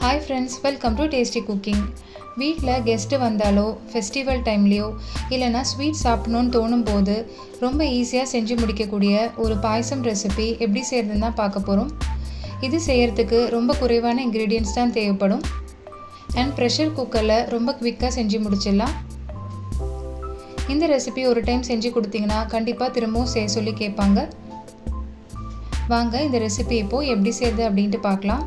Hi friends, welcome to Tasty Cooking. வீட்டில் guest வந்தாலோ festival டைம்லேயோ இல்லைனா ஸ்வீட் சாப்பிட்ணுன்னு தோணும் போது ரொம்ப ஈஸியாக செஞ்சு முடிக்கக்கூடிய ஒரு பாயசம் ரெசிபி எப்படி செய்கிறதுன்னு தான் பார்க்க போகிறோம். இது செய்கிறதுக்கு ரொம்ப குறைவான இன்க்ரீடியன்ட்ஸ் தான் தேவைப்படும் அண்ட் ப்ரெஷர் குக்கரில் ரொம்ப குவிக்காக செஞ்சு முடிச்சிடலாம். இந்த ரெசிபி ஒரு டைம் செஞ்சு கொடுத்தீங்கன்னா கண்டிப்பாக திரும்பவும் செய்ய சொல்லி கேட்பாங்க. வாங்க இந்த ரெசிபி இப்போது எப்படி செய்யுது அப்படின்ட்டு பார்க்கலாம்.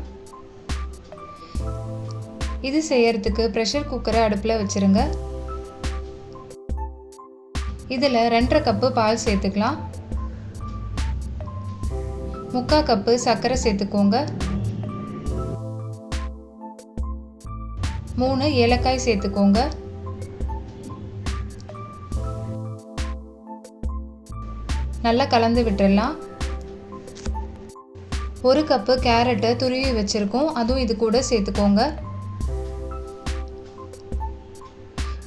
இது செய்யறதுக்கு ப்ரெஷர் குக்கரை அடுப்பில் வச்சுருங்க. இதில் 2.5 கப்பு பால் சேர்த்துக்கலாம். 3/4 கப்பு சர்க்கரை சேர்த்துக்கோங்க. 3 ஏலக்காய் சேர்த்துக்கோங்க. நல்லா கலந்து விட்டுடலாம். 1 கப்பு கேரட்டை துருவி வச்சுருக்கோம், அதுவும் இது கூட சேர்த்துக்கோங்க.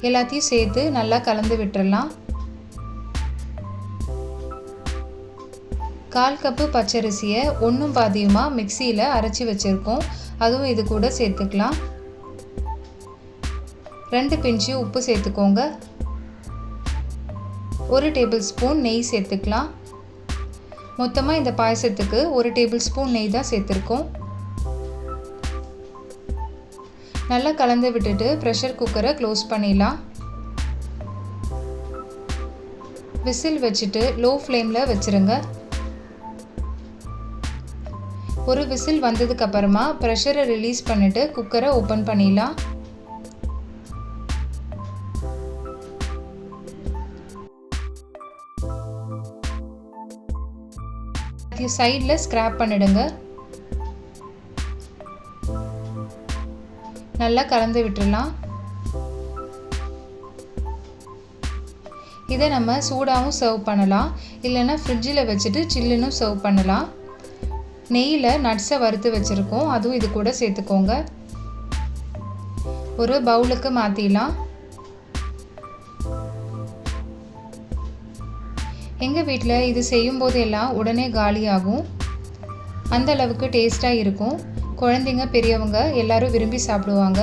எல்லாத்தையும் சேர்த்து நல்லா கலந்து விட்டுறலாம். 1/4 கப்பு பச்சரிசியை ஒன்றும் பாதியுமாக மிக்சியில் அரைச்சி வச்சுருக்கோம், அதுவும் இது கூட சேர்த்துக்கலாம். 2 பிஞ்சு உப்பு சேர்த்துக்கோங்க. 1 டேபிள் ஸ்பூன் நெய் சேர்த்துக்கலாம். மொத்தமாக இந்த பாயசத்துக்கு 1 டேபிள் ஸ்பூன் நெய் தான் சேர்த்துருக்கோம். நல்லா கலந்து விட்டுட்டு ப்ரெஷர் குக்கரை க்ளோஸ் பண்ணிடலாம். விசில் வச்சுட்டு லோ ஃப்ளேமில் வச்சுருங்க. ஒரு விசில் வந்ததுக்கு அப்புறமா ப்ரெஷரை ரிலீஸ் பண்ணிவிட்டு குக்கரை ஓப்பன் பண்ணிடலாம். சைடில் ஸ்க்ராப் பண்ணிடுங்க. நல்லா கலந்து விட்டுடலாம். இதை நம்ம சூடாகவும் சர்வ் பண்ணலாம், இல்லைன்னா ஃப்ரிட்ஜில் வச்சுட்டு சில்லுன்னு சர்வ் பண்ணலாம். நெய்யில் நட்ஸை வறுத்து வச்சுருக்கோம், அதுவும் இது கூட சேர்த்துக்கோங்க. ஒரு பவுலுக்கு மாற்றிடலாம். எங்கள் வீட்டில் இது செய்யும்போது எல்லாம் உடனே காலியாகும், அந்த அளவுக்கு டேஸ்ட்டாக இருக்கும். குழந்தைங்க பெரியவங்க எல்லாரும் விரும்பி சாப்பிடுவாங்க.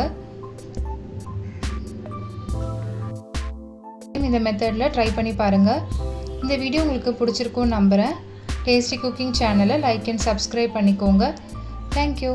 இந்த மெத்தடில் ட்ரை பண்ணி பாருங்கள். இந்த வீடியோ உங்களுக்கு பிடிச்சிருக்கும்னு நம்புகிறேன். டேஸ்டி குக்கிங் சேனலை லைக் அண்ட் சப்ஸ்கிரைப் பண்ணிக்கோங்க. தேங்க்யூ.